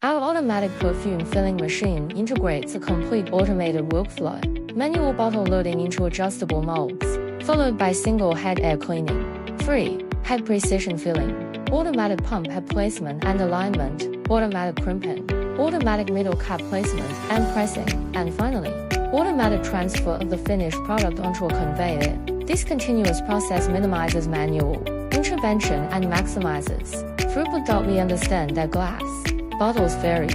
Our automatic perfume filling machine integrates a complete automated workflow, manual bottle loading into adjustable molds, followed by single head air cleaning. 3. Head precision filling. Automatic pump head placement and alignment, automatic crimping, automatic middle cap placement and pressing, and finally, automatic transfer of the finished product onto a conveyor. This continuous process minimizes manual intervention and maximizes throughput. We understand that glass bottles vary.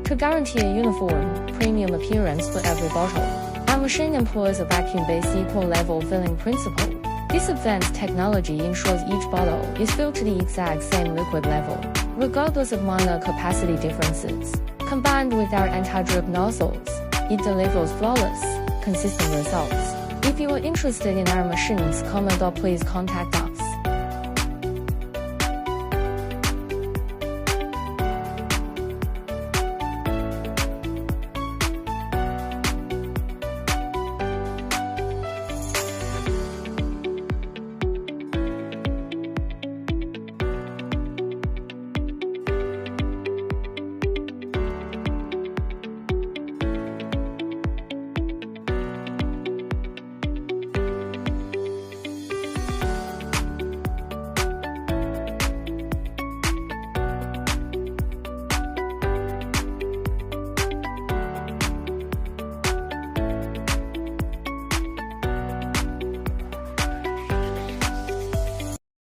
To guarantee a uniform, premium appearance for every bottle, our machine employs a vacuum-based equal-level filling principle. This advanced technology ensures each bottle is filled to the exact same liquid level, regardless of minor capacity differences. Combined with our anti-drip nozzles, it delivers flawless, consistent results. If you are interested in our machines, please contact us.